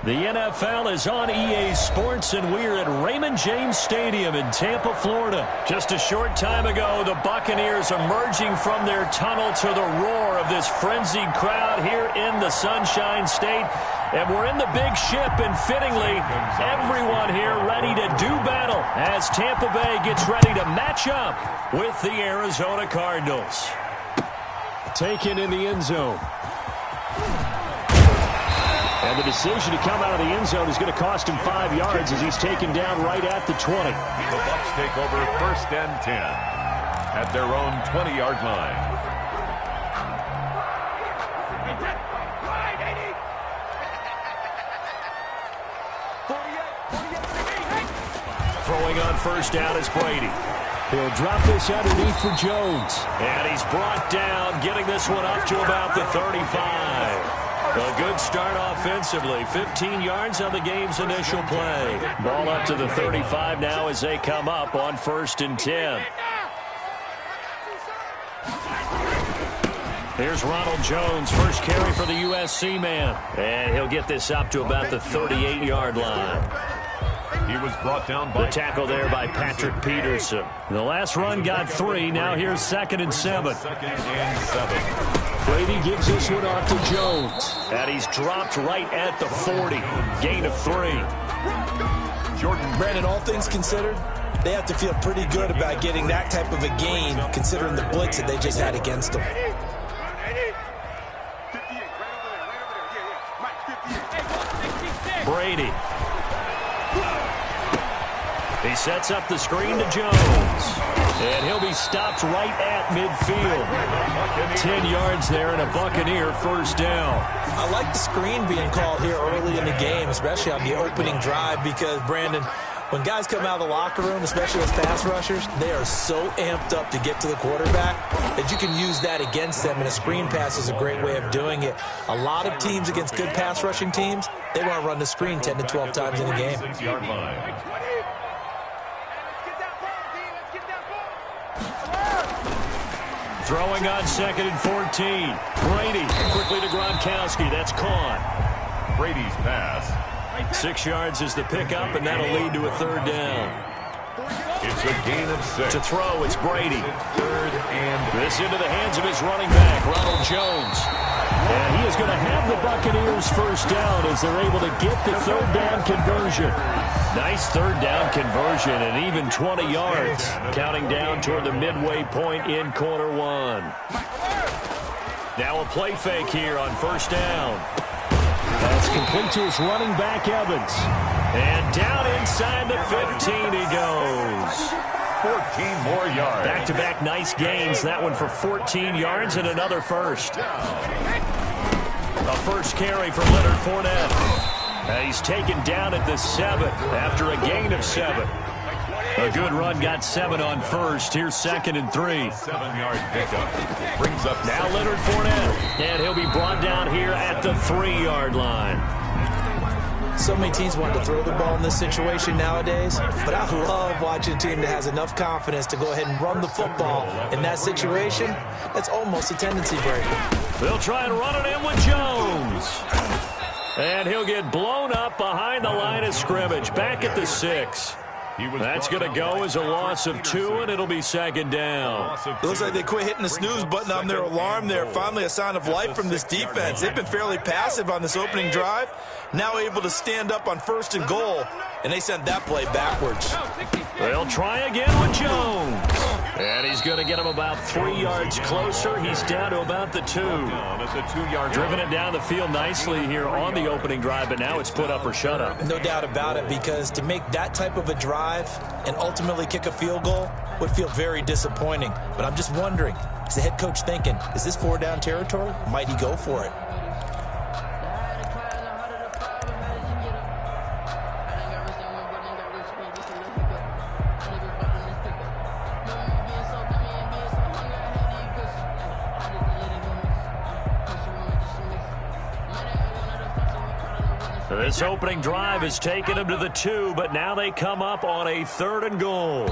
The NFL is on EA Sports, and we're at Raymond James Stadium in Tampa, Florida. Just a short time ago, the Buccaneers emerging from their tunnel to the roar of this frenzied crowd here in the Sunshine State. And we're in the big ship, and fittingly, everyone here ready to do battle as Tampa Bay gets ready to match up with the Arizona Cardinals. Taken in the end zone. And the decision to come out of the end zone is going to cost him 5 yards as he's taken down right at the 20. The Bucs take over 1st and 10 at their own 20-yard line. Throwing on 1st down is Brady. He'll drop this underneath for Jones. And he's brought down, getting this one up to about the 35. A good start offensively. 15 yards on the game's initial play. Ball up to the 35 now as they come up on 1st and 10. Here's Ronald Jones, first carry for the USC man. And he'll get this up to about the 38-yard line. He was brought down by the tackle there by Patrick Peterson. The last run got 3. Now here's 2nd and 7. 2nd and 7. Brady gives this one off to Jones. And he's dropped right at the 40. Gain of 3. Brandon, all things considered, they have to feel pretty good about getting that type of a gain, considering the blitz that they just had against them. Brady. He sets up the screen to Jones. And he'll be stopped right at midfield. 10 yards there and a Buccaneer 1st down. I like the screen being called here early in the game, especially on the opening drive, because, Brandon, when guys come out of the locker room, especially as pass rushers, they are so amped up to get to the quarterback that you can use that against them, and a screen pass is a great way of doing it. A lot of teams against good pass rushing teams, they want to run the screen 10 to 12 times in a game. 6-yard line. Throwing on 2nd and 14. Brady quickly to Gronkowski. That's caught. Brady's pass. 6 yards is the pickup, and that'll lead to a 3rd down. It's a gain of 6. To throw, it's Brady. 3rd and this into the hands of his running back, Ronald Jones. And he is going to have the Buccaneers 1st down as they're able to get the 3rd down conversion. Nice 3rd down conversion and even 20 yards. Counting down toward the midway point in quarter 1. Now a play fake here on 1st down. That's complete to his running back, Evans. And down inside the 15 he goes. 14 more yards. Back-to-back nice gains. That one for 14 yards and another 1st. A 1st carry for Leonard Fournette. He's taken down at the 7 after a gain of 7. A good run, got 7 on 1st. Here's 2nd and 3. 7-yard pickup. Brings up now Leonard Fournette. And he'll be brought down here at the 3-yard line. So many teams want to throw the ball in this situation nowadays, but I love watching a team that has enough confidence to go ahead and run the football. In that situation, that's almost a tendency breaker. They'll try and run it in with Jones. And he'll get blown up behind the line of scrimmage, back at the 6. That's going to go as a loss of 2, and it'll be 2nd down. It looks like they quit hitting the snooze button on their alarm there. Finally a sign of life from this defense. They've been fairly passive on this opening drive. Now able to stand up on 1st and goal, and they sent that play backwards. They'll try again with Jones. And he's going to get him about 3 yards closer. He's down to about the 2. It's a 2-yard. Driven it down the field nicely here on the opening drive, but now it's put up or shut up. No doubt about it, because to make that type of a drive and ultimately kick a field goal would feel very disappointing. But I'm just wondering, is the head coach thinking, is this 4-down territory? Might he go for it? This opening drive has taken them to the 2, but now they come up on a 3rd and goal.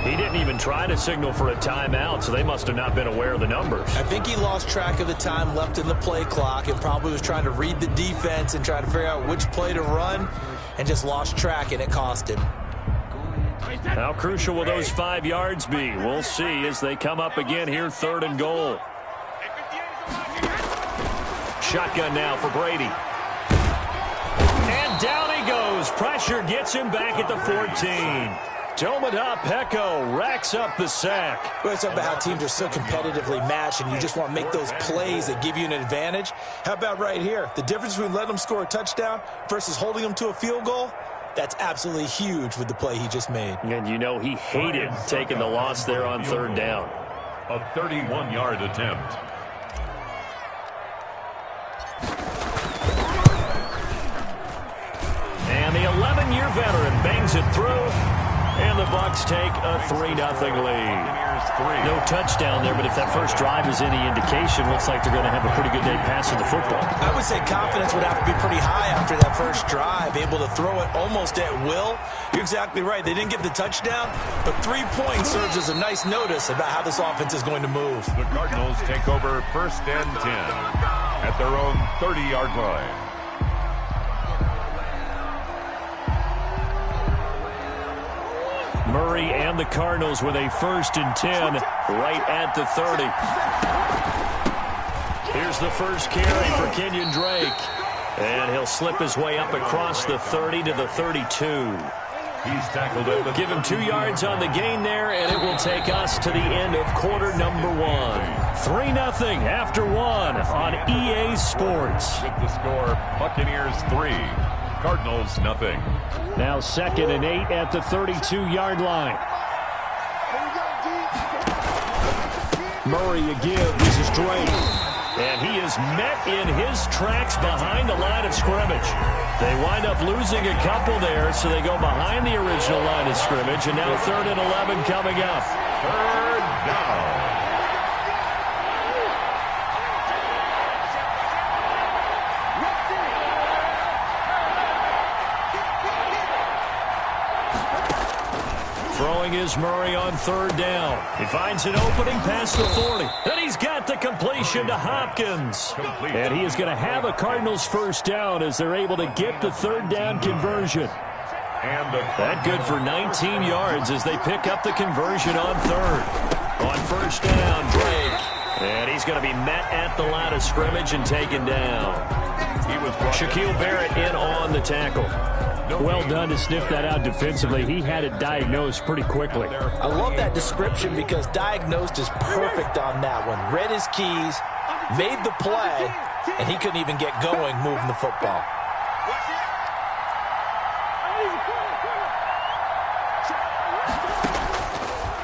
He didn't even try to signal for a timeout, so they must have not been aware of the numbers. I think he lost track of the time left in the play clock and probably was trying to read the defense and trying to figure out which play to run and just lost track, and it cost him. How crucial will those 5 yards be? We'll see as they come up again here, 3rd and goal. Shotgun now for Brady. And down he goes. Pressure gets him back at the 14. Tomada Peko racks up the sack. Well, it's about how teams are so competitively matched, and you just want to make those plays that give you an advantage. How about right here? The difference between letting them score a touchdown versus holding them to a field goal, that's absolutely huge with the play he just made. And you know he hated taking the loss there on 3rd down. A 31-yard attempt. And the 11-year veteran bangs it through. And the Bucs take a 3-0 lead. No touchdown there, but if that first drive is any indication, looks like they're going to have a pretty good day passing the football. I would say confidence would have to be pretty high after that first drive, able to throw it almost at will. You're exactly right. They didn't get the touchdown, but 3 points serves as a nice notice about how this offense is going to move. The Cardinals take over 1st and 10 at their own 30-yard line. Murray and the Cardinals with a 1st and 10 right at the 30. Here's the first carry for Kenyon Drake. And he'll slip his way up across the 30 to the 32. He's tackled at the Give him 2 yards on the gain there, and it will take us to the end of quarter number 1. 3-0 after 1 on EA Sports. With the score, Buccaneers 3, Cardinals nothing. Now 2nd and 8 at the 32-yard line. Murray again. This is Drake. And he is met in his tracks behind the line of scrimmage. They wind up losing a couple there, so they go behind the original line of scrimmage. And now 3rd and 11 coming up. 3rd down. Throwing is Murray on 3rd down. He finds an opening past the 40. Then he's got the completion to Hopkins. And he is going to have a Cardinals 1st down as they're able to get the 3rd down conversion. That good for 19 yards as they pick up the conversion on 3rd. On 1st down, Drake. And he's going to be met at the line of scrimmage and taken down. Shaquille Barrett in on the tackle. Well done to sniff that out defensively. He had it diagnosed pretty quickly. I love that description because diagnosed is perfect on that one. Read his keys, made the play, and he couldn't even get going moving the football.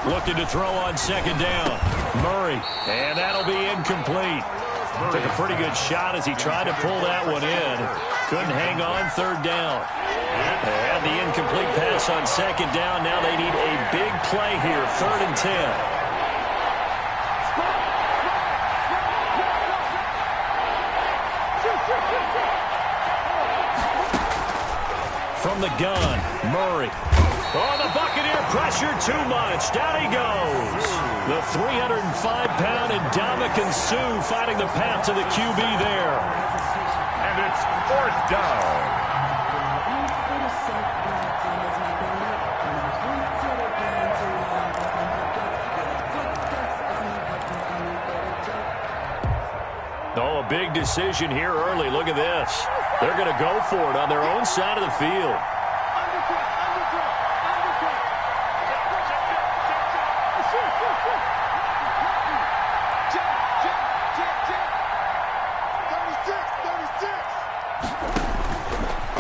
Looking to throw on 2nd down. Murray, and that'll be incomplete. Took a pretty good shot as he tried to pull that one in. Couldn't hang on 3rd down. And the incomplete pass on 2nd down. Now they need a big play here. 3rd and 10. From the gun, Murray. Oh, the Buccaneer pressure too much. Down he goes. The 305-pound Ndamukong Suh fighting the path to the QB there. And it's 4th down. Oh, a big decision here early. Look at this. They're going to go for it on their own side of the field.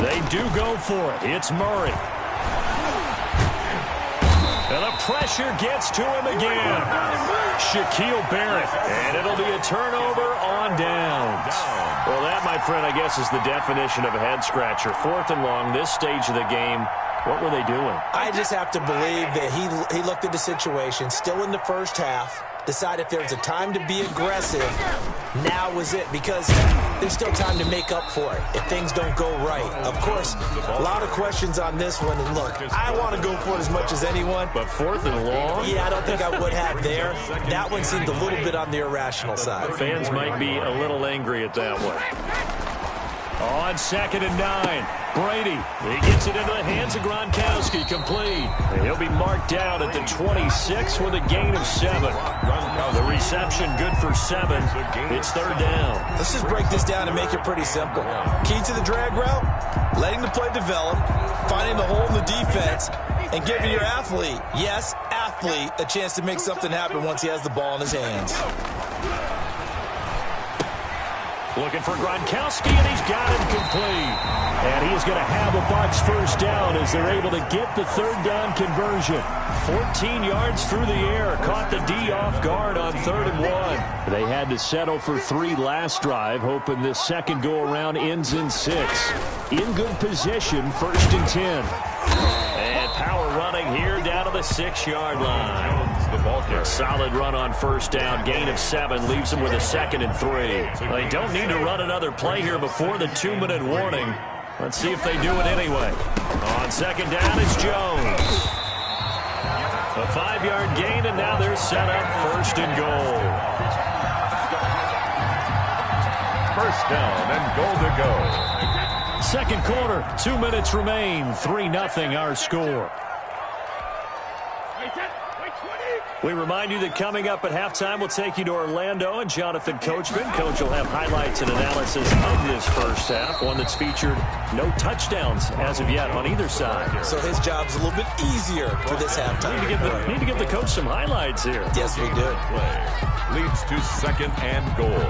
They do go for it. It's Murray. And the pressure gets to him again. Shaquille Barrett. And it'll be a turnover on downs. Well, that, my friend, I guess is the definition of a head-scratcher. 4th and long, this stage of the game. What were they doing? I just have to believe that he looked at the situation, still in the first half, decided if there was a time to be aggressive, now was it, because there's still time to make up for it if things don't go right. Of course, a lot of questions on this one, and look, I want to go for it as much as anyone. But 4th and long? Yeah, I don't think I would have there. That one seemed a little bit on the irrational side. Fans might be a little angry at that one. On 2nd and 9, Brady, he gets it into the hands of Gronkowski, complete. And he'll be marked down at the 26 with a gain of 7. The reception good for 7. It's 3rd down. Let's just break this down and make it pretty simple. Key to the drag route, letting the play develop, finding the hole in the defense, and giving your athlete, yes, athlete, a chance to make something happen once he has the ball in his hands. Looking for Gronkowski, and he's got him complete. And he's going to have a Bucs first down as they're able to get the 3rd down conversion. 14 yards through the air. Caught the D off guard on 3rd and 1. They had to settle for 3 last drive, hoping this second go-around ends in 6. In good position, 1st and 10. And power running here down to the 6-yard line. A solid run on 1st down. Gain of 7 leaves them with a 2nd and 3. They don't need to run another play here before the 2-minute warning. Let's see if they do it anyway. On 2nd down, it's Jones. A 5-yard gain, and now they're set up 1st and goal. 1st down and goal to go. Second quarter, 2 minutes remain. 3-0 our score. We remind you that coming up at halftime, we'll take you to Orlando and Jonathan Coachman. Coach will have highlights and analysis of this first half, one that's featured no touchdowns as of yet on either side. So his job's a little bit easier for this halftime. Need to give the coach some highlights here. Yes, we do. Play leads to 2nd and goal.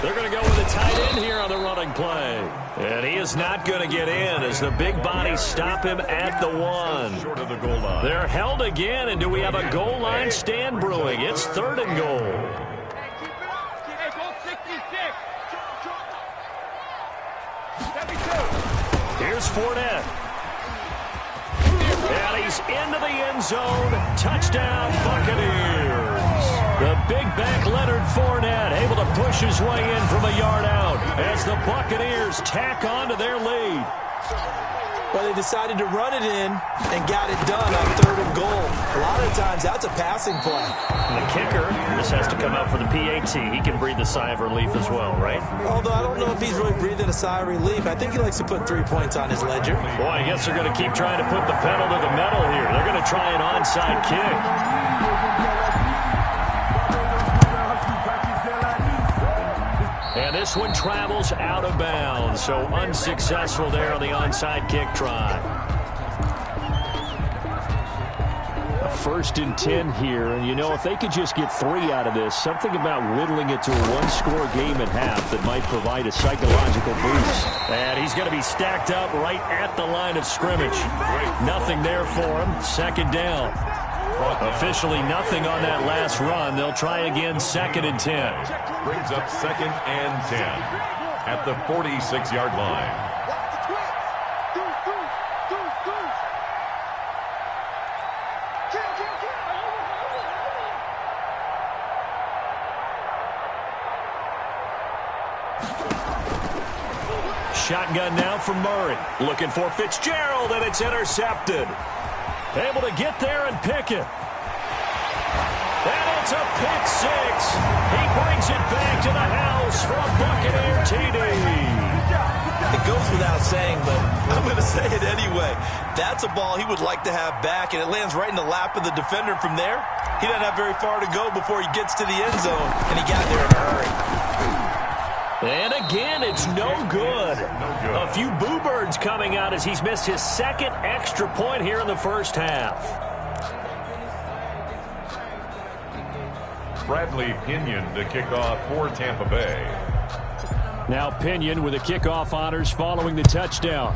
They're going to go with a tight end here on the running play. And he is not going to get in as the big bodies stop him at the 1. Short of the goal line. They're held again, and do we have a goal line stand brewing? It's 3rd and goal. Here's Fournette. And he's into the end zone. Touchdown, Buccaneers. The big back Leonard Fournette able to push his way in from a yard out as the Buccaneers tack on to their lead. Well, they decided to run it in and got it done on 3rd and goal. A lot of times, that's a passing play. And the kicker just has to come out for the PAT. He can breathe a sigh of relief as well, right? Although I don't know if he's really breathing a sigh of relief. I think he likes to put 3 points on his ledger. Boy, I guess they're going to keep trying to put the pedal to the metal here. They're going to try an onside kick. And this one travels out of bounds, so unsuccessful there on the onside kick try. A 1st and 10 here, and you know, if they could just get 3 out of this, something about whittling it to a 1-score game at half that might provide a psychological boost. And he's going to be stacked up right at the line of scrimmage. Nothing there for him. 2nd down. Officially nothing on that last run. They'll try again 2nd and 10. Brings up 2nd and 10 at the 46-yard line. Shotgun now for Murray. Looking for Fitzgerald, and it's intercepted. Able to get there and pick it. And it's a pick 6. He brings it back to the house for a Buccaneer TD. It goes without saying, but I'm going to say it anyway. That's a ball he would like to have back, and it lands right in the lap of the defender from there. He doesn't have very far to go before he gets to the end zone, and he got there in a hurry. And again, it's no good. A few boo birds coming out as he's missed his 2nd extra point here in the first half. Bradley Pinion to kick off for Tampa Bay. Now Pinion with the kickoff honors following the touchdown.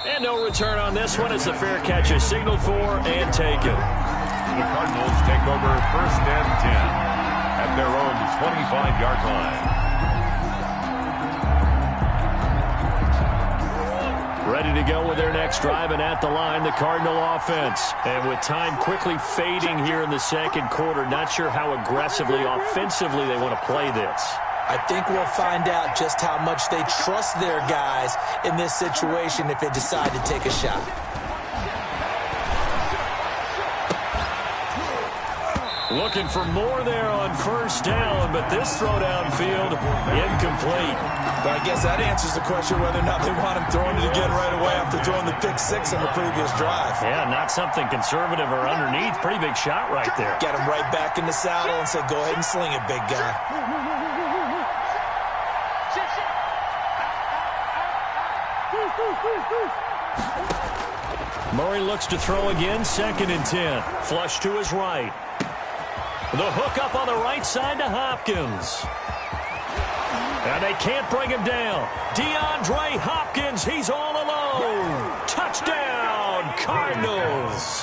And no return on this one as the fair catch is signaled for and taken. The Cardinals take over 1st and 10 at their own 25-yard line. ready to go with their next drive, and at the line, the Cardinal offense. And with time quickly fading here in the second quarter, not sure how aggressively, offensively they want to play this. I think we'll find out just how much they trust their guys in this situation if they decide to take a shot. Looking for more there on first down, but this throw downfield, incomplete. But I guess that answers the question whether or not they want him throwing it again right away after throwing the pick six on the previous drive. Yeah, not something conservative or underneath. Pretty big shot right there. Get him right back in the saddle and say, go ahead and sling it, big guy. Murray looks to throw again, 2nd and 10. Flush to his right. The hook up on the right side to Hopkins. And they can't bring him down. DeAndre Hopkins, he's all alone. Touchdown, Cardinals.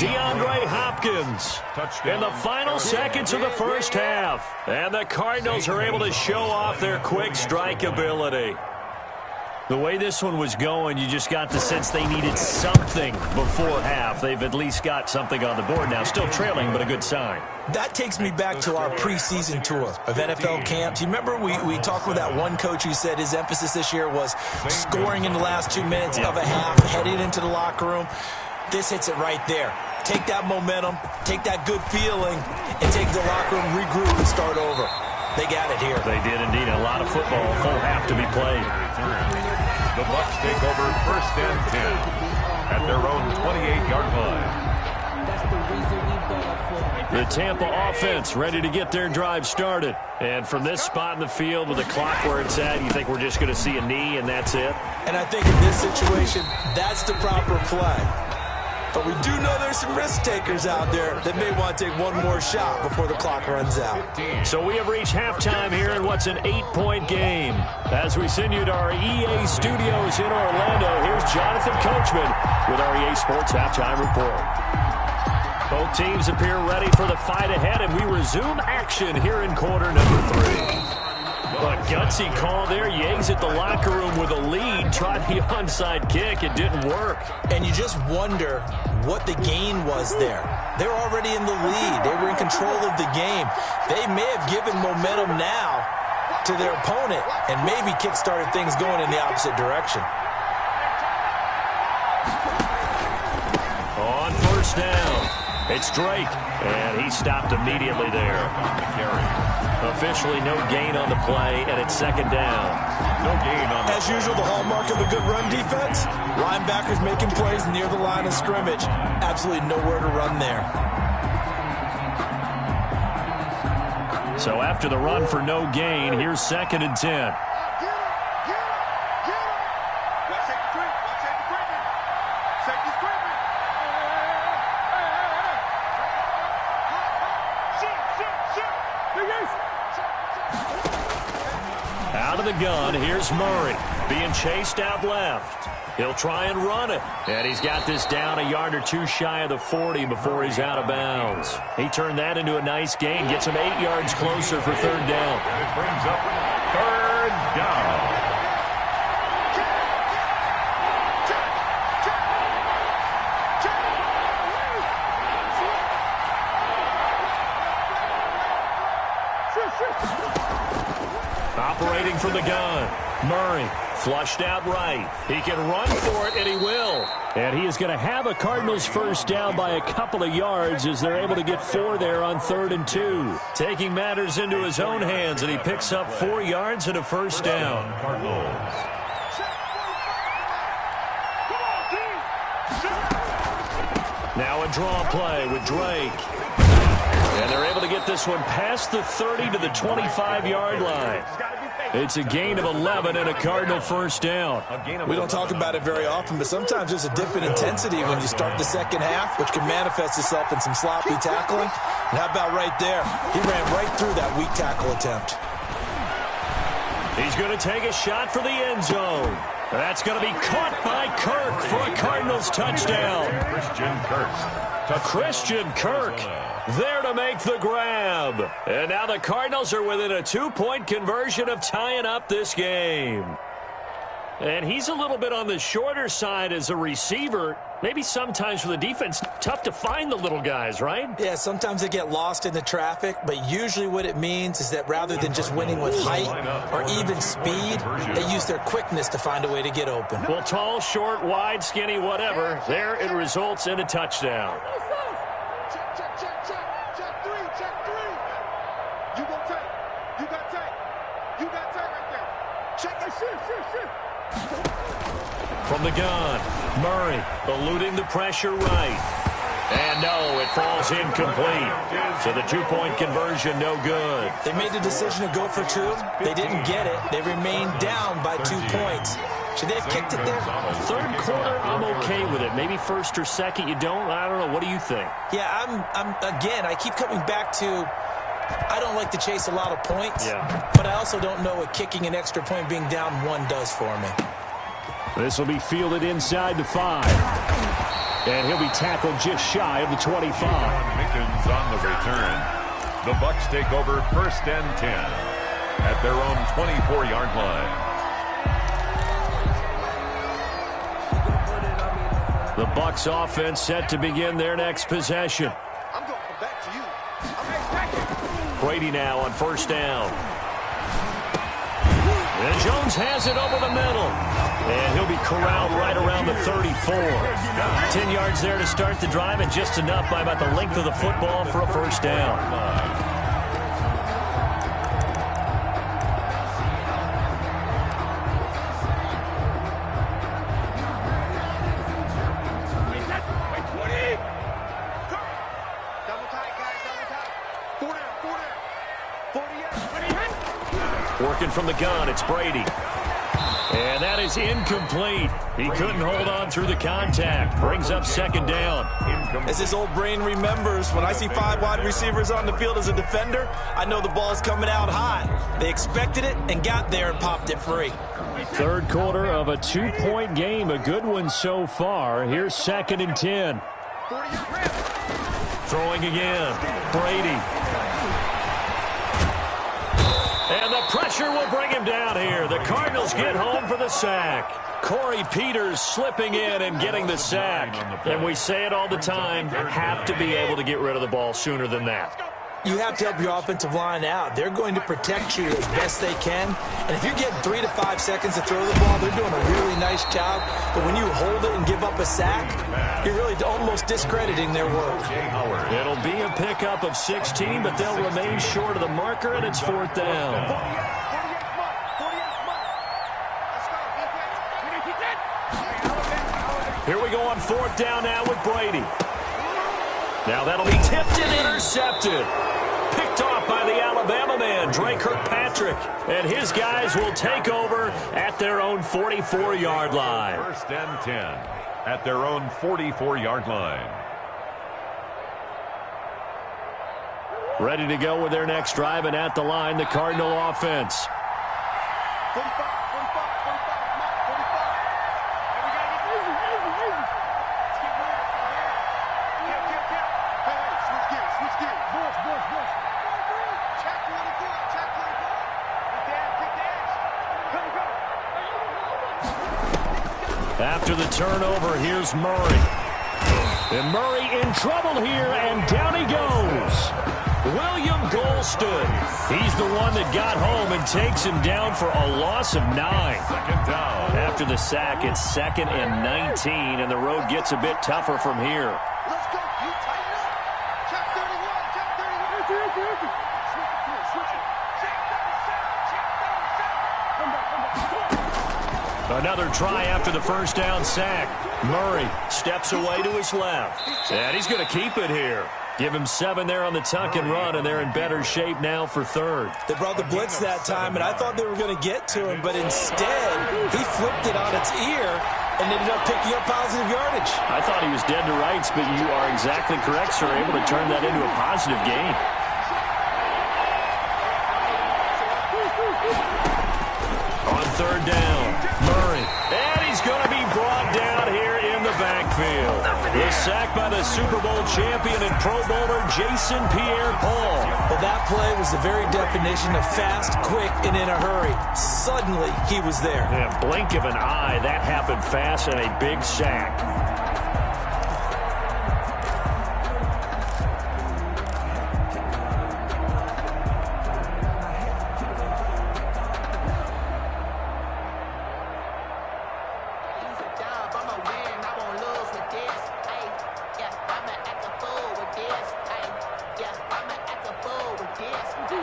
DeAndre Hopkins in the final seconds of the first half. And the Cardinals are able to show off their quick strike ability. The way this one was going, you just got the sense they needed something before half. They've at least got something on the board now. Still trailing, but a good sign. That takes me back to our preseason tour of NFL camps. You remember we talked with that one coach who said his emphasis this year was scoring in the last 2 minutes of a half, heading into the locker room. This hits it right there. Take that momentum, take that good feeling, and take the locker room, regroup, and start over. They got it here. They did indeed. A lot of football, full half to be played. The Bucs take over 1st and 10 at their own 28-yard line. The Tampa offense ready to get their drive started. And from this spot in the field with the clock where it's at, you think we're just going to see a knee and that's it? And I think in this situation, that's the proper play. But we do know there's some risk takers out there that may want to take one more shot before the clock runs out. So we have reached halftime here in what's an 8-point game. As we send you to our EA studios in Orlando, here's Jonathan Coachman with our EA Sports Halftime Report. Both teams appear ready for the fight ahead, and we resume action here in quarter number 3. A gutsy call there. Yates at the locker room with a lead. Tried the onside kick. It didn't work. And you just wonder what the gain was there. They're already in the lead. They were in control of the game. They may have given momentum now to their opponent and maybe kick-started things going in the opposite direction. On first down, it's Drake, and he stopped immediately there. Officially no gain on the play, and it's 2nd down. No gain on the As usual, the hallmark of a good run defense, linebackers making plays near the line of scrimmage. Absolutely nowhere to run there. So after the run for no gain, here's 2nd and 10. Out of the gun, here's Murray, being chased out left. He'll try and run it. And he's got this down a yard or two shy of the 40 before he's out of bounds. He turned that into a nice gain, gets him 8 yards closer for 3rd down. And it brings up 3rd down. Operating from the gun, Murray flushed out right. He can run for it, and he will. And he is going to have a Cardinals first down by a couple of yards as they're able to get 4 there on 3rd and 2. Taking matters into his own hands, and he picks up 4 yards and a first down. Now a draw play with Drake. And they're able to get this one past the 30 to the 25-yard line. It's a gain of 11 and a Cardinal first down. We don't talk about it very often, but sometimes there's a dip in intensity when you start the second half, which can manifest itself in some sloppy tackling. And how about right there? He ran right through that weak tackle attempt. He's going to take a shot for the end zone. That's going to be caught by Kirk for a Cardinals touchdown. Christian Kirk there to make the grab. And now the Cardinals are within a 2-point conversion of tying up this game. And he's a little bit on the shorter side as a receiver. Maybe sometimes for the defense, tough to find the little guys, right? Yeah, sometimes they get lost in the traffic, but usually what it means is that rather than just winning with height or even speed, they use their quickness to find a way to get open. Well, tall, short, wide, skinny, whatever, there it results in a touchdown. From the gun, Murray eluding the pressure right. And no, it falls incomplete. So the two-point conversion, no good. They made the decision to go for two. They didn't get it. They remained down by 2 points. Should they have kicked it there? Third quarter, I'm okay with it. Maybe first or second, you don't. I don't know. What do you think? Yeah, again, I keep coming back to I don't like to chase a lot of points. Yeah. But I also don't know what kicking an extra point being down 1 does for me. This will be fielded inside the 5. And he'll be tackled just shy of the 25. Mickens on the return. The Bucs take over first and 10 at their own 24-yard line. The Bucs offense set to begin their next possession. I'm going back to you. Brady now on first down. And Jones has it over the middle. And he'll be corralled right around the 34. 10 yards there to start the drive, and just enough by about the length of the football for a first down. Working from the gun, it's Brady. And that is incomplete. He couldn't hold on through the contact. Brings up second down. As his old brain remembers, when I see 5 wide receivers on the field as a defender, I know the ball's coming out high. They expected it and got there and popped it free. Third quarter of a 2-point game. A good one so far. Here's second and 10. Throwing again. Brady. And the pressure will bring him down here. The Cardinals get home for the sack. Corey Peters slipping in and getting the sack. And we say it all the time, have to be able to get rid of the ball sooner than that. You have to help your offensive line out. They're going to protect you as best they can. And if you're getting 3 to 5 seconds to throw the ball, they're doing a really nice job. But when you hold it and give up a sack, you're really almost discrediting their work. It'll be a pickup of 16, but they'll remain short of the marker, and it's fourth down. Here we go on fourth down now with Brady. Now that'll be tipped and intercepted. Picked off by the Alabama man, Dre Kirkpatrick. And his guys will take over at their own 44-yard line. First and 10 at their own 44-yard line. Ready to go with their next drive, and at the line, the Cardinal offense. After the turnover, here's Murray. And Murray in trouble here, and down he goes. William Golston. He's the one that got home and takes him down for a loss of 9. Second down. After the sack, it's second and 19, and the road gets a bit tougher from here. Let's go. You tighten up. Check 31. Check 31. Switch it. Check 37. Another try after the first down sack. Murray steps away to his left. And he's going to keep it here. Give him 7 there on the tuck and run, and they're in better shape now for third. They brought the blitz that time, and I thought they were going to get to him, but instead, he flipped it on its ear and ended up picking up positive yardage. I thought he was dead to rights, but you are exactly correct, sir. Able to turn that into a positive gain. On third down, Murray. And he's going to be brought down here in the backfield. The sack by the Super Bowl champion and Pro Bowler Jason Pierre-Paul. Well, that play was the very definition of fast, quick, and in a hurry. Suddenly, he was there. Yeah, blink of an eye, that happened fast, and a big sack.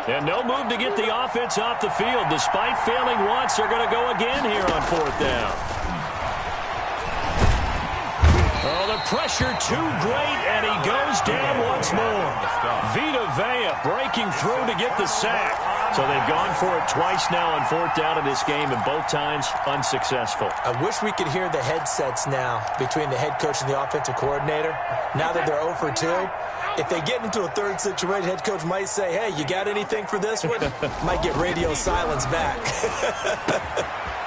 And no move to get the offense off the field. Despite failing once, they're going to go again here on 4th down. Oh, the pressure too great, and he goes down once more. Vita Vea breaking through to get the sack. So they've gone for it twice now on 4th down in this game, and both times unsuccessful. I wish we could hear the headsets now between the head coach and the offensive coordinator. Now that they're 0 for 2, if they get into a third situation, head coach might say, hey, you got anything for this one? Might get radio silence back.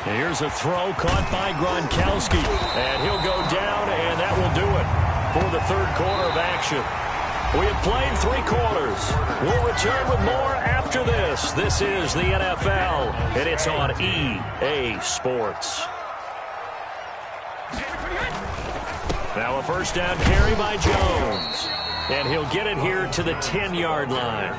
Here's a throw caught by Gronkowski, and he'll go down, and that will do it for the 3rd quarter of action. We have played 3 quarters. We'll return with more after this. This is the NFL, and it's on EA Sports. Now a 1st down carry by Jones, and he'll get it here to the 10-yard line.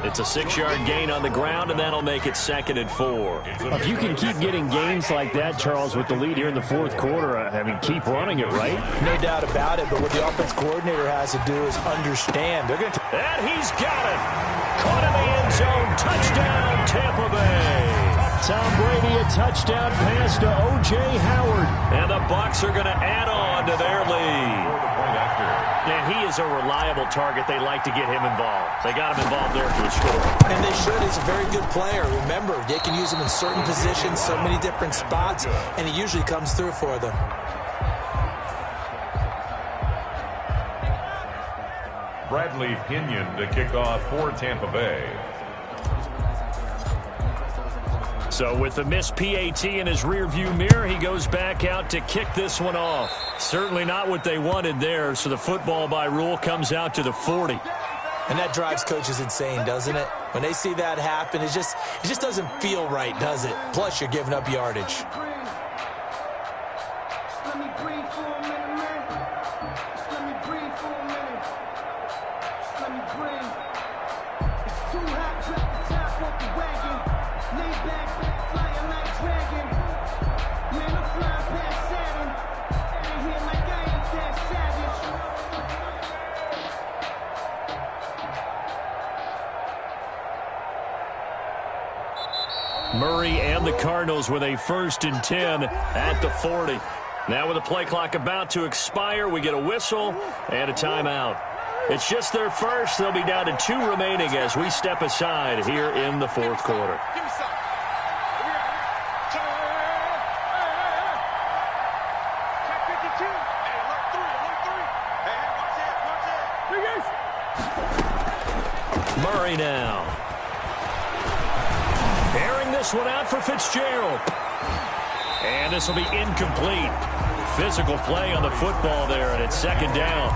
It's a 6-yard gain on the ground, and that'll make it 2nd and 4. If you can keep getting gains like that, Charles, with the lead here in the 4th quarter, I mean, keep running it, right? No doubt about it, but what the offense coordinator has to do is understand. They're going to. And he's got it. Caught in the end zone. Touchdown, Tampa Bay. Tom Brady, a touchdown pass to O.J. Howard. And the Bucs are going to add on to their lead. And he is a reliable target. They like to get him involved. They got him involved there to score. And they should. He's a very good player. Remember, they can use him in certain positions, so many different spots, and he usually comes through for them. Bradley Pinion to kick off for Tampa Bay. So with the missed PAT in his rearview mirror, he goes back out to kick this one off. Certainly not what they wanted there, so the football by rule comes out to the 40. And that drives coaches insane, doesn't it? When they see that happen, it just doesn't feel right, does it? Plus, you're giving up yardage. Murray and the Cardinals with a 1st and 10 at the 40. Now with the play clock about to expire, we get a whistle and a timeout. It's just their first. They'll be down to 2 remaining as we step aside here in the 4th quarter. Murray now. Airing this one out for Fitzgerald. And this will be incomplete. Physical play on the football there, and it's 2nd down.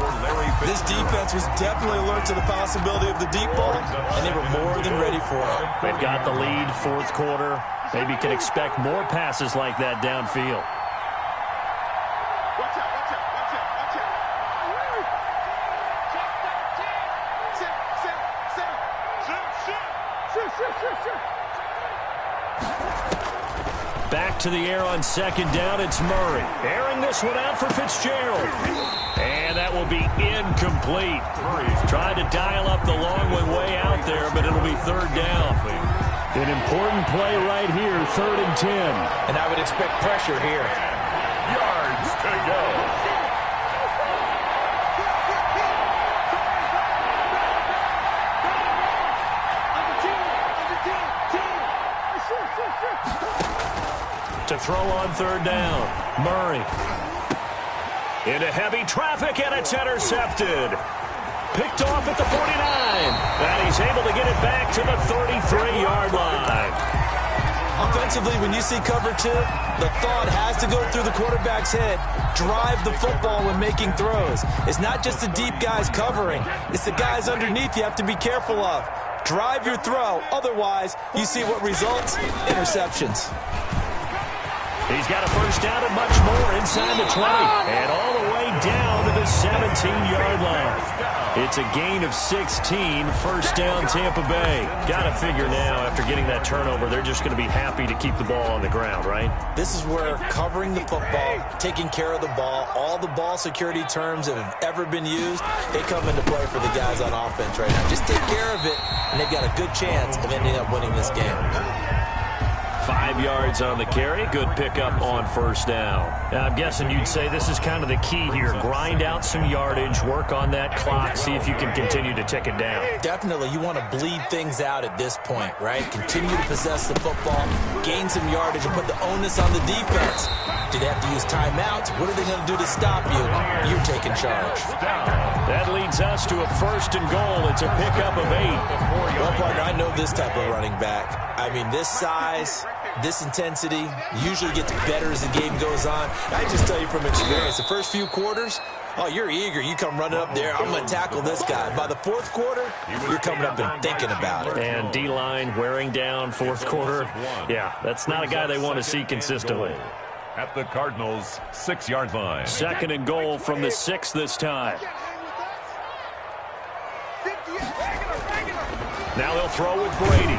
This defense was definitely alert to the possibility of the deep ball, and they were more than ready for it. They've got the lead, 4th quarter. Maybe can expect more passes like that downfield. Back to the air on 2nd down, it's Murray. Airing this one out for Fitzgerald. And that will be incomplete. Trying to dial up the long one way out there, but it'll be 3rd down. An important play right here, 3rd and 10. And I would expect pressure here. Yards to go. To throw on 3rd down, Murray. Into heavy traffic, and it's intercepted. Picked off at the 49. And he's able to get it back to the 33-yard line. Offensively, when you see cover 2, the thought has to go through the quarterback's head. Drive the football when making throws. It's not just the deep guys covering. It's the guys underneath you have to be careful of. Drive your throw. Otherwise, you see what results? Interceptions. He's got a first down and much more inside the 20. And all the way down to the 17-yard line. It's a gain of 16, first down Tampa Bay. Got to figure now, after getting that turnover, they're just going to be happy to keep the ball on the ground, right? This is where covering the football, taking care of the ball, all the ball security terms that have ever been used, they come into play for the guys on offense right now. Just take care of it, and they've got a good chance of ending up winning this game. 5 yards on the carry. Good pickup on first down. Now, I'm guessing you'd say this is kind of the key here. Grind out some yardage, work on that clock, see if you can continue to tick it down. Definitely. You want to bleed things out at this point, right? Continue to possess the football, gain some yardage, and put the onus on the defense. Do they have to use timeouts? What are they going to do to stop you? You're taking charge. That leads us to a first and goal. It's a pickup of 8. Well, partner, I know this type of running back. I mean, this size, this intensity usually gets better as the game goes on. I just tell you from experience, the first few quarters, oh, you're eager. You come running up there, I'm going to tackle this guy. By the fourth quarter, you're coming up and thinking about it. And D-line wearing down fourth quarter. Yeah, that's not a guy they want to see consistently. At the Cardinals' 6-yard line. Second and goal from the 6 this time. Now they'll throw with Brady.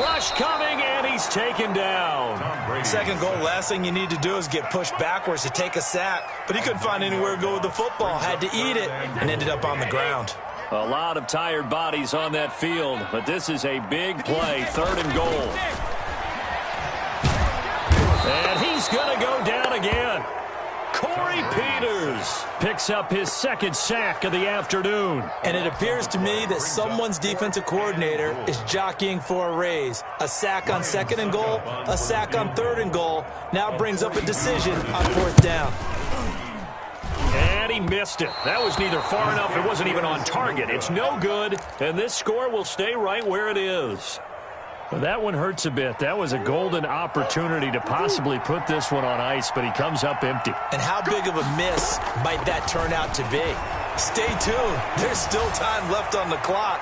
Rush coming, and he's taken down. Second goal, last thing you need to do is get pushed backwards to take a sack. But he couldn't find anywhere to go with the football. Had to eat it and ended up on the ground. A lot of tired bodies on that field, but this is a big play. Third and goal. And he's going to go down again. Corey Peters picks up his second sack of the afternoon. And it appears to me that someone's defensive coordinator is jockeying for a raise. A sack on second and goal, a sack on third and goal. Now brings up a decision on fourth down. And he missed it. That was neither far enough. It wasn't even on target. It's no good. And this score will stay right where it is. Well, that one hurts a bit. That was a golden opportunity to possibly put this one on ice, but he comes up empty. And how big of a miss might that turn out to be? Stay tuned. There's still time left on the clock.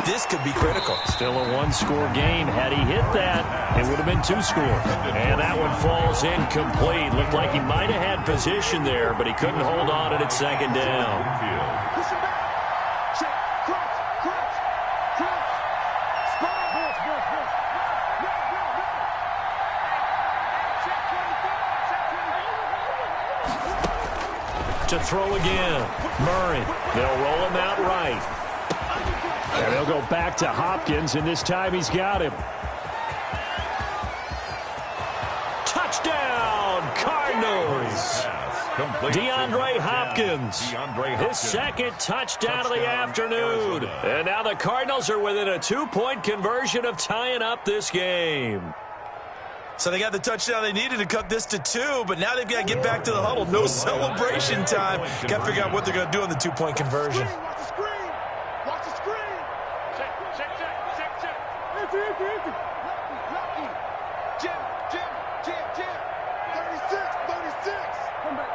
This could be critical. Still a one-score game. Had he hit that, it would have been 2 scores. And that one falls incomplete. Looked like he might have had position there, but he couldn't hold on at second down. To throw again. Murray. They'll roll him out right. And they'll go back to Hopkins, and this time he's got him. Touchdown, Cardinals. DeAndre Hopkins. His second touchdown of the afternoon. And now the Cardinals are within a 2-point conversion of tying up this game. So they got the touchdown they needed to cut this to 2, but now they've got to get back to the huddle. No celebration time. Got to figure out what they're going to do on the 2-point conversion. Watch the screen. Watch the screen. Check. Empty. Lucky. Jim. 36. Come back.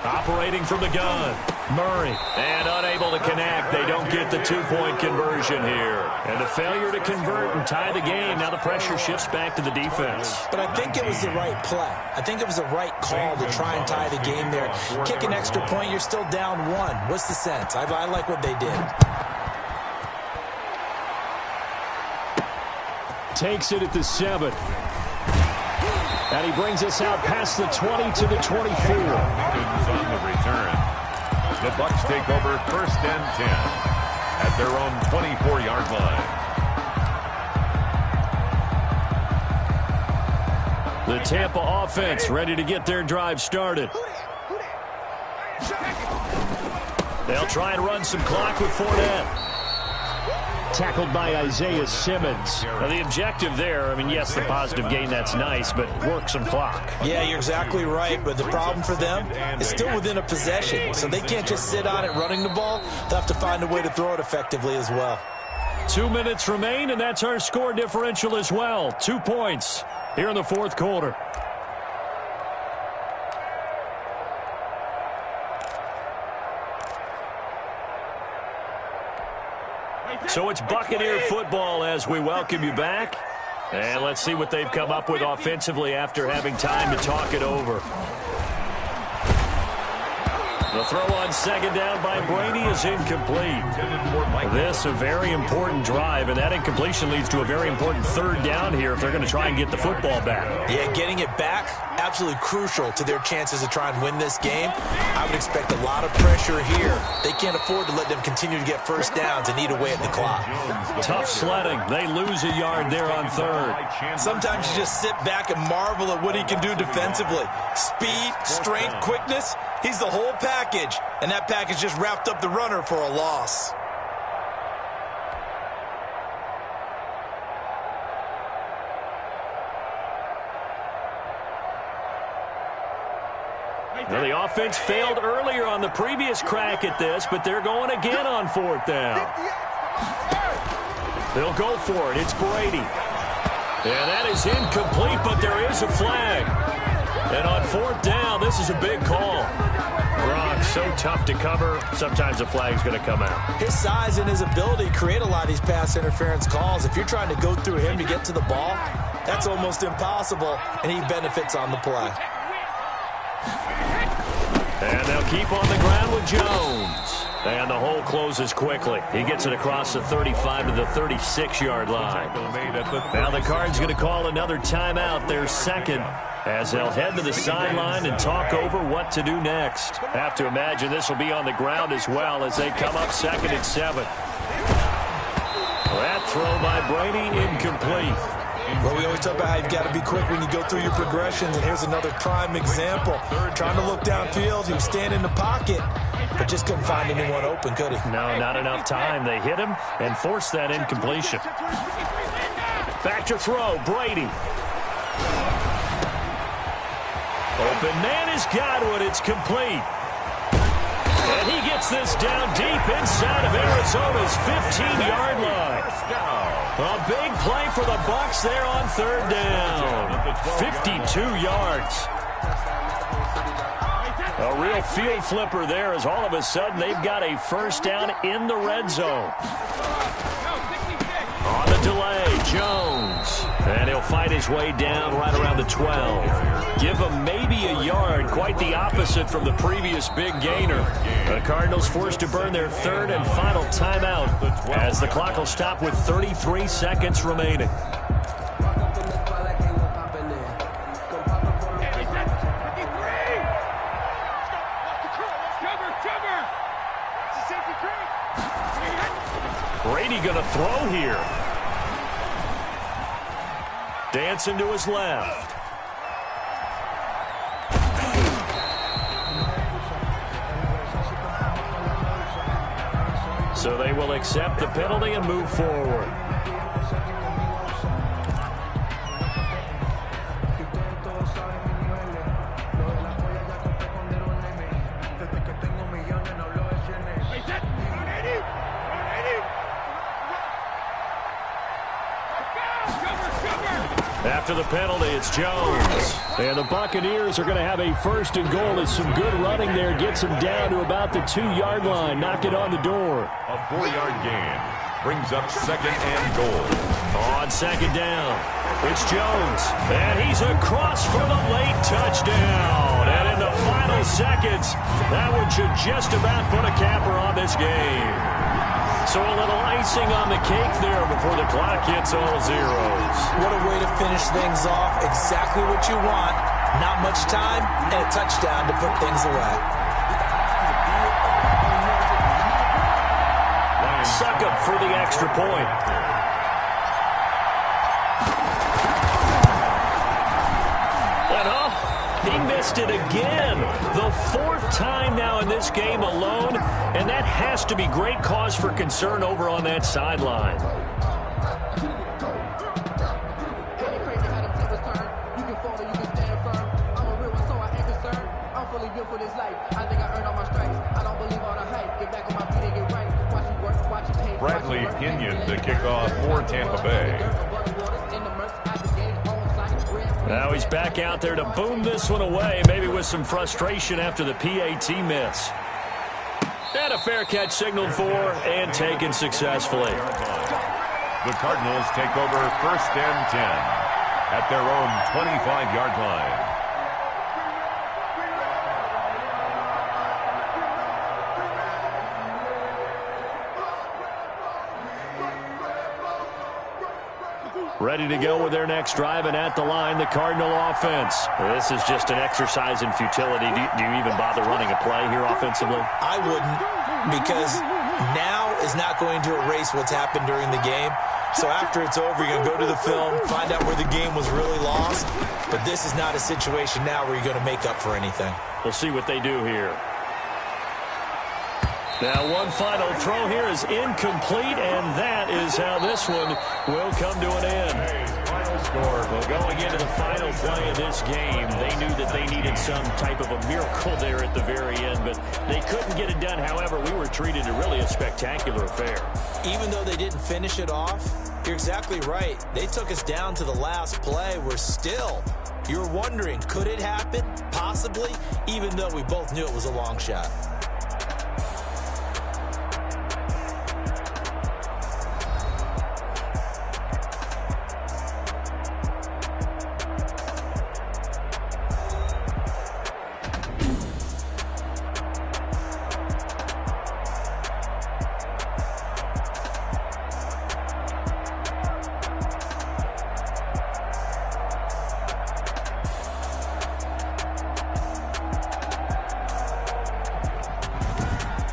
Operating from the gun. Murray. And unable to connect. They don't get the 2-point conversion here. And a failure to convert and tie the game. Now the pressure shifts back to the defense. But I think it was the right play. I think it was the right call to try and tie the game there. Kick an extra point, you're still down 1. What's the sense? I like what they did. Takes it at the 7. And he brings us out past the 20 to the 24. On the return. The Bucs take over first and 10 at their own 24-yard line. The Tampa offense ready to get their drive started. They'll try and run some clock with Fournette. Tackled by Isaiah Simmons. Now the objective there, I mean, yes, the positive gain, that's nice, but work some clock. Yeah, you're exactly right, but the problem for them is still within a possession, so they can't just sit on it running the ball. They'll have to find a way to throw it effectively as well. 2 minutes remain, and that's our score differential as well. 2 points here in the fourth quarter. So it's Buccaneer football as we welcome you back. And let's see what they've come up with offensively after having time to talk it over. The throw on second down by Brady is incomplete. This a very important drive, and that incompletion leads to a very important third down here if they're going to try and get the football back. Yeah, getting it back, absolutely crucial to their chances to try and win this game. I would expect a lot of pressure here. They can't afford to let them continue to get first downs and eat away at the clock. Tough sledding. They lose a yard there on third. Sometimes you just sit back and marvel at what he can do defensively. Speed, strength, quickness. He's the whole package, and that package just wrapped up the runner for a loss. Well, the offense failed earlier on the previous crack at this, but they're going again on fourth down. They'll go for it. It's Brady. And that is incomplete, but there is a flag. And on fourth down, this is a big call. Gronk, so tough to cover. Sometimes the flag's going to come out. His size and his ability create a lot of these pass interference calls. If you're trying to go through him to get to the ball, that's almost impossible, and he benefits on the play. And they'll keep on the ground with Jones. And the hole closes quickly. He gets it across the 35 to the 36-yard line. Now the Cards going to call another timeout, their second, as they'll head to the sideline and talk over what to do next. Have to imagine this will be on the ground as well as they come up second and 7. That throw by Brady incomplete. Well, we always talk about how you've got to be quick when you go through your progressions, and here's another prime example. Trying to look downfield, he was standing in the pocket, but just couldn't find anyone open, could he? No, not enough time. They hit him and forced that incompletion. Back to throw, Brady. Open man is Godwin. It's complete. And he gets this down deep inside of Arizona's 15-yard line. A big play for the Bucs there on third down. 52 yards. A real field flipper there as all of a sudden they've got a first down in the red zone. On the delay, Jones. And he'll fight his way down right around the 12. Give him maybe a yard, quite the opposite from the previous big gainer. The Cardinals forced to burn their third and final timeout as the clock will stop with 33 seconds remaining. Brady gonna throw here. Dancing to his left. So they will accept the penalty and move forward. After the penalty, it's Jones. And the Buccaneers are going to have a first and goal. As some good running there gets him down to about the 2-yard line. Knock it on the door. A 4-yard gain brings up second and goal. On second down, it's Jones. And he's across for the late touchdown. And in the final seconds, that one should just about put a capper on this game. So a little icing on the cake there before the clock hits all zeros. What a way to finish things off. Exactly what you want. Not much time and a touchdown to put things away. Suck up for the extra point. He missed it again. The 4th time now in this game alone, and that has to be great cause for concern over on that sideline. For this life, I think I earned all my stripes. I don't believe all the hype. Get back on my feet and get right. Watch me work, watch you pay. Bradley Pinion to kick off for Tampa Bay. Now he's back out there to boom this one away, maybe with some frustration after the PAT miss. And a fair catch signaled for and taken successfully. The Cardinals take over 1st and 10 at their own 25-yard line. Ready to go with their next drive, and at the line, the Cardinal offense. This is just an exercise in futility. Do you even bother running a play here offensively? I wouldn't, because now is not going to erase what's happened during the game. So after it's over, you're going to go to the film, find out where the game was really lost. But this is not a situation now where you're going to make up for anything. We'll see what they do here. Now one final throw here is incomplete, and that is how this one will come to an end. Final score. Well, going into the final play of this game, they knew that they needed some type of a miracle there at the very end, but they couldn't get it done. However, we were treated to really a spectacular affair. Even though they didn't finish it off, you're exactly right. They took us down to the last play. We're still, you're wondering, could it happen? Possibly, even though we both knew it was a long shot.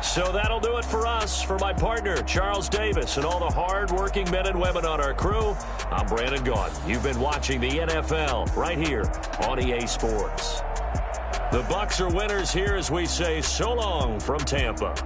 So that'll do it for us. For my partner, Charles Davis, and all the hard-working men and women on our crew, I'm Brandon Gaudin. You've been watching the NFL right here on EA Sports. The Bucs are winners here as we say so long from Tampa.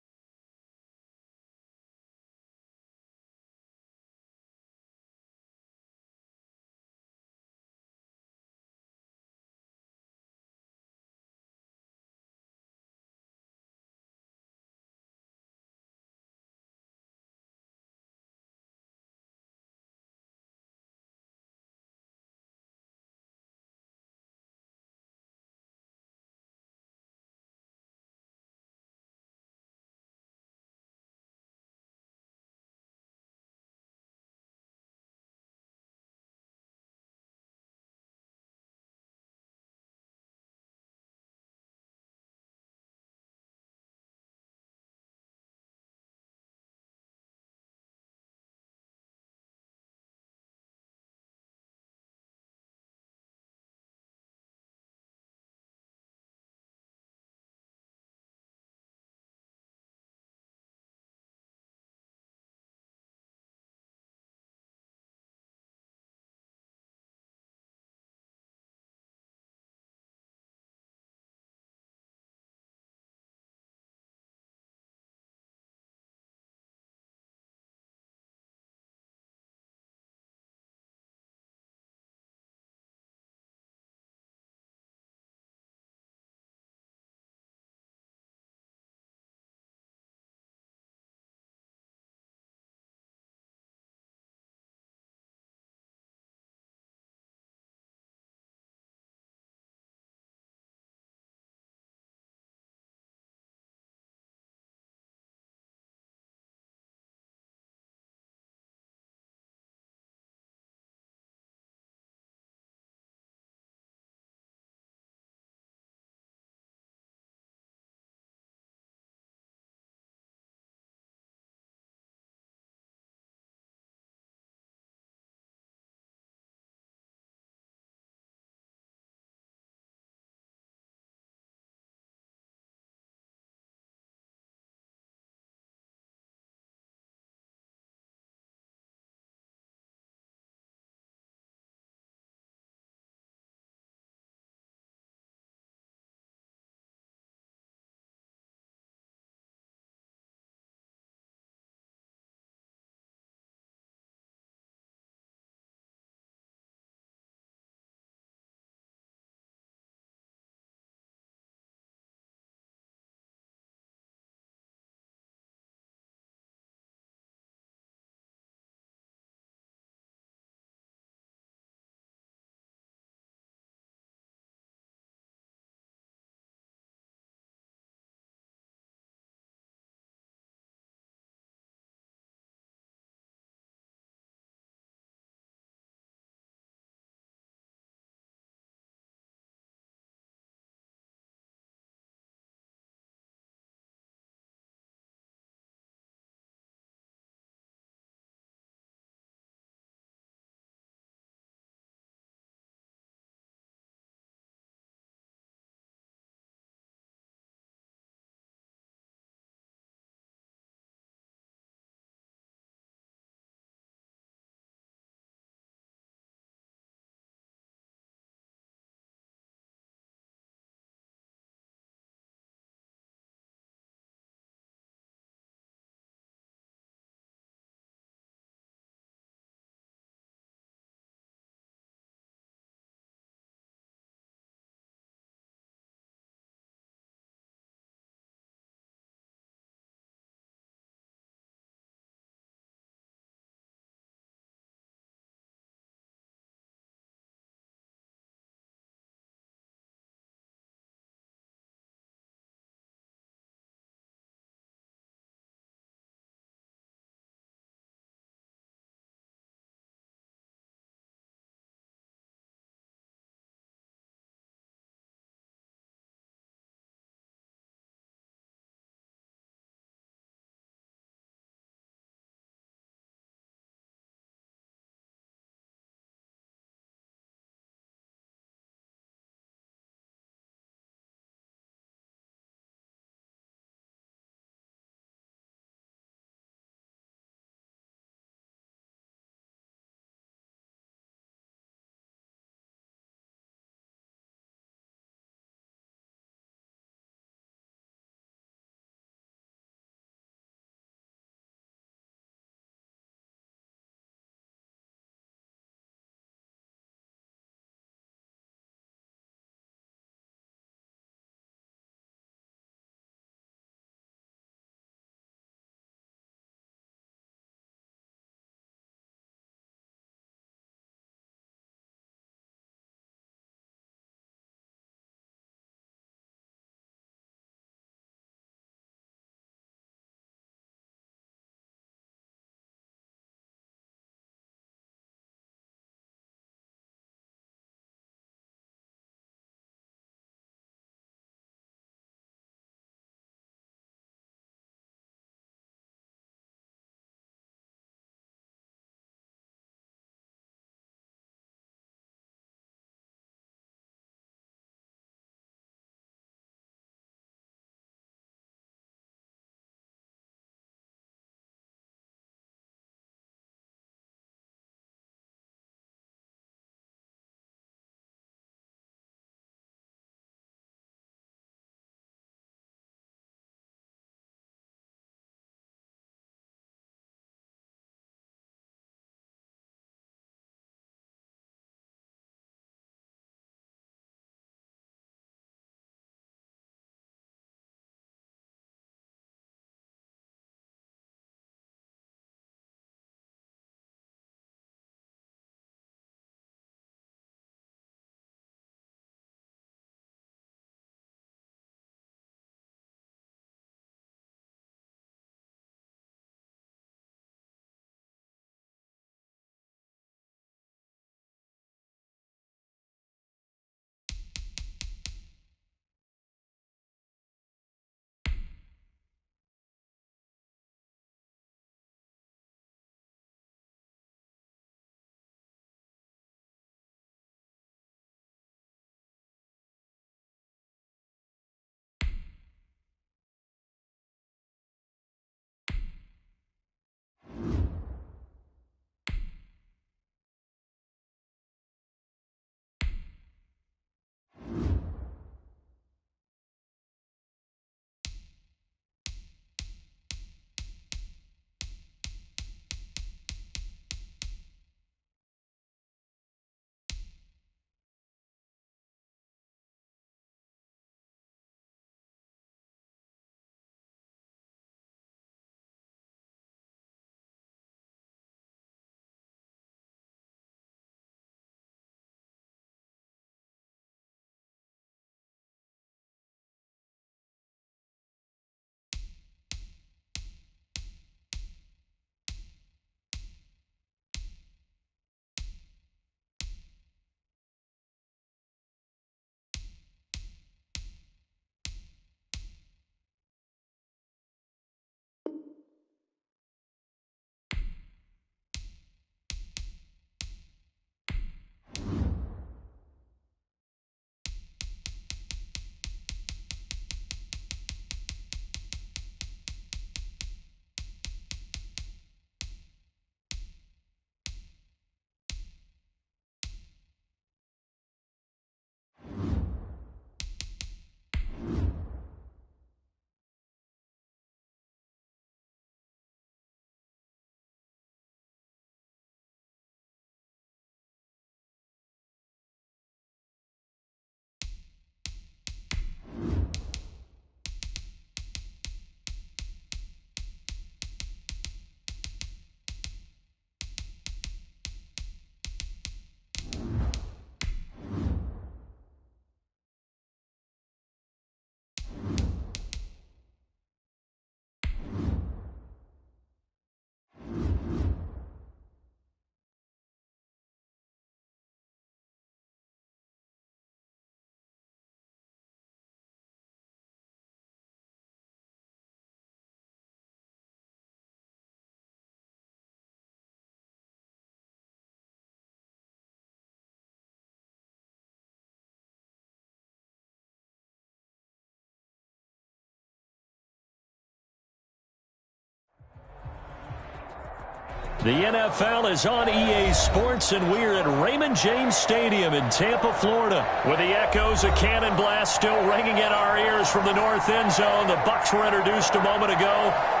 The NFL is on EA Sports, and we're at Raymond James Stadium in Tampa, Florida. With the echoes of cannon blast still ringing in our ears from the north end zone, the Bucs were introduced a moment ago.